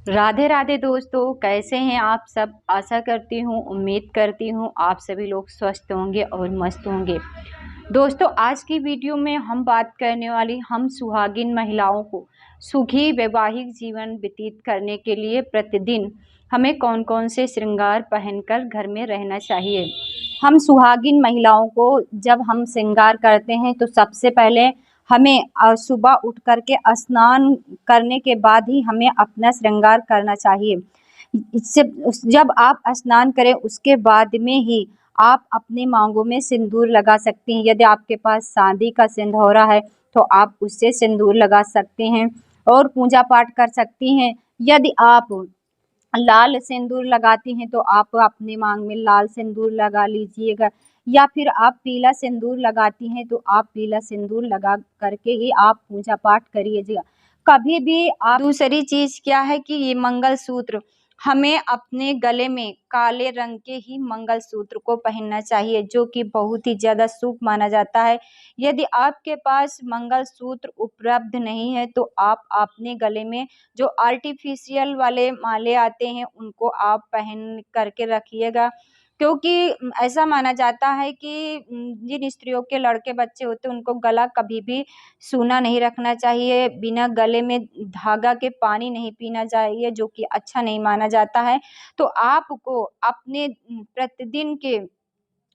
राधे राधे दोस्तों, कैसे हैं आप सब। आशा करती हूँ, उम्मीद करती हूँ आप सभी लोग स्वस्थ होंगे और मस्त होंगे। दोस्तों, आज की वीडियो में हम बात करने वाली हम सुहागिन महिलाओं को सुखी वैवाहिक जीवन व्यतीत करने के लिए प्रतिदिन हमें कौन कौन से श्रृंगार पहनकर घर में रहना चाहिए। हम सुहागिन महिलाओं को जब हम श्रृंगार करते हैं तो सबसे पहले हमें सुबह उठ कर के स्नान करने के बाद ही हमें अपना श्रृंगार करना चाहिए। इससे जब आप स्नान करें उसके बाद में ही आप अपने मांगों में सिंदूर लगा सकती हैं। यदि आपके पास चांदी का सिंदूरा है तो आप उससे सिंदूर लगा सकते हैं और पूजा पाठ कर सकती हैं। यदि आप लाल सिंदूर लगाती हैं तो आप अपने मांग में लाल सिंदूर लगा लीजिएगा, या फिर आप पीला सिंदूर लगाती हैं तो आप पीला सिंदूर लगा करके ही आप पूजा पाठ करिएगा। कभी भी आप दूसरी चीज क्या है कि ये मंगलसूत्र, हमें अपने गले में काले रंग के ही मंगलसूत्र को पहनना चाहिए, जो कि बहुत ही ज्यादा शुभ माना जाता है। यदि आपके पास मंगलसूत्र उपलब्ध नहीं है तो आप अपने गले में जो आर्टिफिशियल वाले माले आते हैं उनको आप पहन करके रखिएगा, क्योंकि ऐसा माना जाता है कि जिन स्त्रियों के लड़के बच्चे होते हैं उनको गला कभी भी सूना नहीं रखना चाहिए, बिना गले में धागा के पानी नहीं पीना चाहिए, जो कि अच्छा नहीं माना जाता है। तो आपको अपने प्रतिदिन के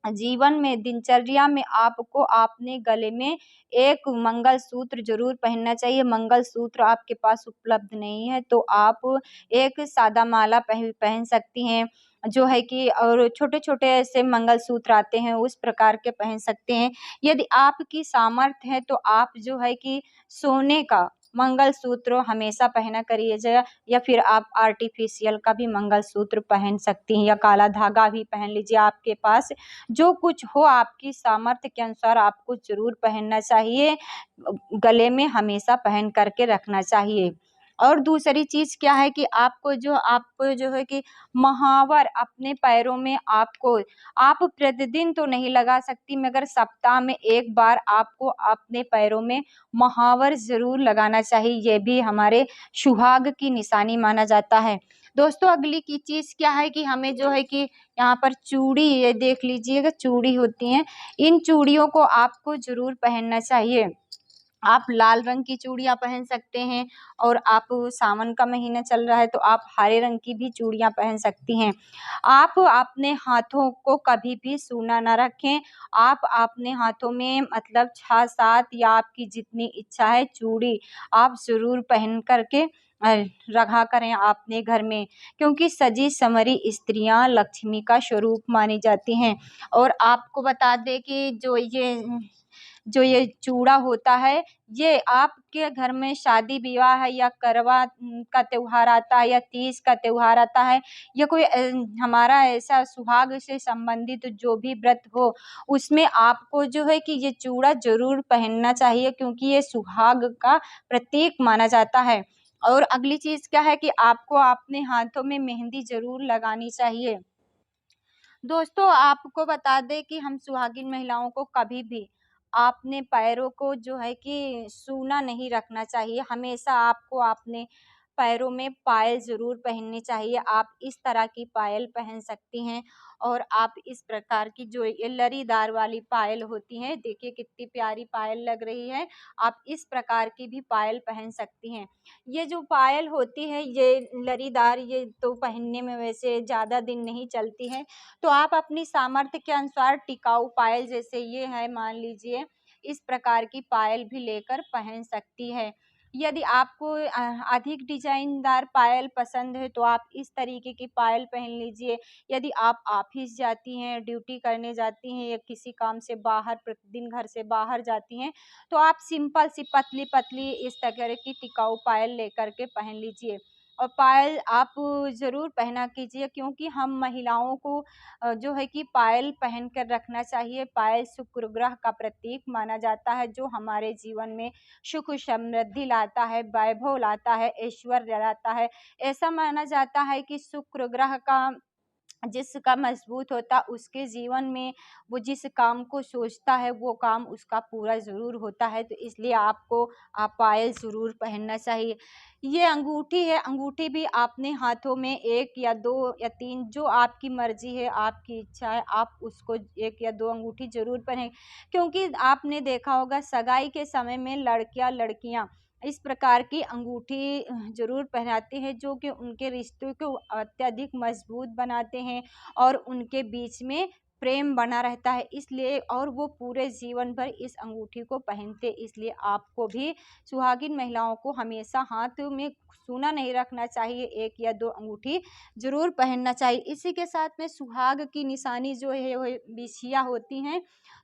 जीवन में, दिनचर्या में आपको अपने गले में एक मंगलसूत्र जरूर पहनना चाहिए। मंगलसूत्र आपके पास उपलब्ध नहीं है तो आप एक सादा माला पहन सकती हैं, जो है कि और छोटे-छोटे ऐसे मंगलसूत्र आते हैं उस प्रकार के पहन सकते हैं। यदि आपकी सामर्थ्य है तो आप जो है कि सोने का मंगलसूत्र हमेशा पहना करिएगा, या फिर आप आर्टिफिशियल का भी मंगलसूत्र पहन सकती हैं, या काला धागा भी पहन लीजिए। आपके पास जो कुछ हो आपकी सामर्थ्य के अनुसार आपको जरूर पहनना चाहिए, गले में हमेशा पहन करके रखना चाहिए। और दूसरी चीज क्या है कि आपको जो है कि महावर अपने पैरों में आप प्रतिदिन तो नहीं लगा सकती, मगर सप्ताह में एक बार आपको अपने पैरों में महावर जरूर लगाना चाहिए। ये भी हमारे सुहाग की निशानी माना जाता है। दोस्तों, अगली की चीज क्या है कि हमें जो है कि यहाँ पर चूड़ी, ये देख लीजिएगा, चूड़ी होती हैं, इन चूड़ियों को आपको जरूर पहनना चाहिए। आप लाल रंग की चूड़ियां पहन सकते हैं, और आप सावन का महीना चल रहा है तो आप हरे रंग की भी चूड़ियां पहन सकती हैं। आप अपने हाथों को कभी भी सूना ना रखें। आप अपने हाथों में मतलब 6-7 या आपकी जितनी इच्छा है चूड़ी आप जरूर पहन करके रखा करें अपने घर में, क्योंकि सजी संवरी स्त्रियां लक्ष्मी का स्वरूप मानी जाती हैं। और आपको बता दें कि जो ये चूड़ा होता है, ये आपके घर में शादी विवाह है या करवा का त्योहार आता है या तीज का त्योहार आता है, या कोई हमारा ऐसा सुहाग से संबंधित जो भी व्रत हो, उसमें आपको जो है कि ये चूड़ा जरूर पहनना चाहिए, क्योंकि ये सुहाग का प्रतीक माना जाता है। और अगली चीज क्या है कि आपको अपने हाथों में मेहंदी जरूर लगानी चाहिए। दोस्तों, आपको बता दें कि हम सुहागिन महिलाओं को कभी भी अपने पैरों को जो है कि सूना नहीं रखना चाहिए। हमेशा आपको अपने पैरों में पायल ज़रूर पहननी चाहिए। आप इस तरह की पायल पहन सकती हैं, और आप इस प्रकार की जो ये लरीदार वाली पायल होती हैं, देखिए कितनी प्यारी पायल लग रही है। आप इस प्रकार की भी पायल पहन सकती हैं। ये जो पायल होती है ये लरीदार, ये तो पहनने में वैसे ज़्यादा दिन नहीं चलती है, तो आप अपनी सामर्थ्य के अनुसार टिकाऊ पायल, जैसे ये है मान लीजिए, इस प्रकार की पायल भी लेकर पहन सकती है। यदि आपको अधिक डिजाइनदार पायल पसंद है तो आप इस तरीके की पायल पहन लीजिए। यदि आप ऑफिस जाती हैं, ड्यूटी करने जाती हैं, या किसी काम से बाहर प्रतिदिन घर से बाहर जाती हैं, तो आप सिंपल सी पतली पतली इस तरह की टिकाऊ पायल लेकर के पहन लीजिए। और पायल आप ज़रूर पहना कीजिए, क्योंकि हम महिलाओं को जो है कि पायल पहन कर रखना चाहिए। पायल शुक्र ग्रह का प्रतीक माना जाता है, जो हमारे जीवन में सुख समृद्धि लाता है, वैभव लाता है, ऐश्वर्य लाता है। ऐसा माना जाता है कि शुक्र ग्रह का जिसका मजबूत होता उसके जीवन में वो जिस काम को सोचता है वो काम उसका पूरा ज़रूर होता है। तो इसलिए आपको आप पायल ज़रूर पहनना चाहिए। ये अंगूठी है, अंगूठी भी आपने हाथों में 1 या 2 या 3 जो आपकी मर्ज़ी है, आपकी इच्छा है, आप उसको 1 या 2 अंगूठी ज़रूर पहनें। क्योंकि आपने देखा होगा सगाई के समय में लड़कियाँ इस प्रकार की अंगूठी ज़रूर पहनाते हैं जो कि उनके रिश्तों को अत्यधिक मजबूत बनाते हैं और उनके बीच में प्रेम बना रहता है, इसलिए और वो पूरे जीवन भर इस अंगूठी को पहनते। इसलिए आपको भी सुहागिन महिलाओं को हमेशा हाथ में सूना नहीं रखना चाहिए, 1 या 2 अंगूठी ज़रूर पहनना चाहिए। इसी के साथ में सुहाग की निशानी जो है वो बिछिया होती हैं।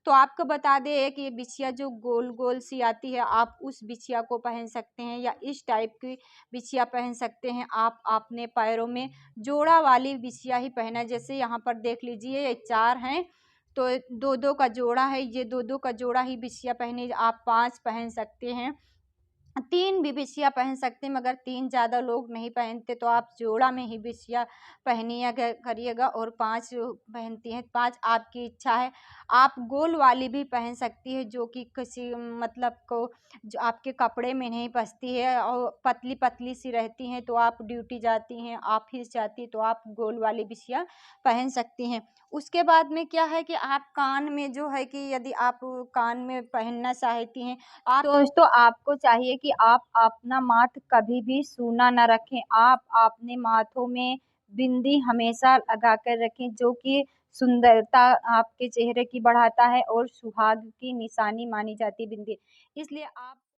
तो आपको बता दें कि ये बिछिया जो गोल-गोल सी आती है, आप उस बिछिया को पहन सकते हैं या इस टाइप की बिछिया पहन सकते हैं। आप अपने पैरों में जोड़ा वाली बिछिया ही पहना, जैसे यहाँ पर देख लीजिए ये 4 हैं, तो 2-2 का जोड़ा है, ये 2-2 का जोड़ा ही बिछिया पहने, आप 5 पहन सकते हैं। 3 भी बिछिया पहन सकते हैं, मगर 3 ज़्यादा लोग नहीं पहनते, तो आप जोड़ा में ही बिछिया पहनिए करिएगा और 5 पहनती हैं, 5 आपकी इच्छा है। आप गोल वाली भी पहन सकती है जो कि किसी मतलब को जो आपके कपड़े में नहीं फँसती है और पतली-पतली सी रहती हैं, तो आप ड्यूटी जाती हैं, ऑफिस जाती हैं, तो आप गोल वाली बिछिया पहन सकती हैं। उसके बाद में क्या है कि आप कान में जो है कि यदि आप कान में पहनना चाहती हैं, आप दोस्तों आपको चाहिए कि आप अपना माथ कभी भी सूना ना रखें। आप अपने माथों में बिंदी हमेशा लगा कर रखें जो कि सुंदरता आपके चेहरे की बढ़ाता है और सुहाग की निशानी मानी जाती है बिंदी। इसलिए आप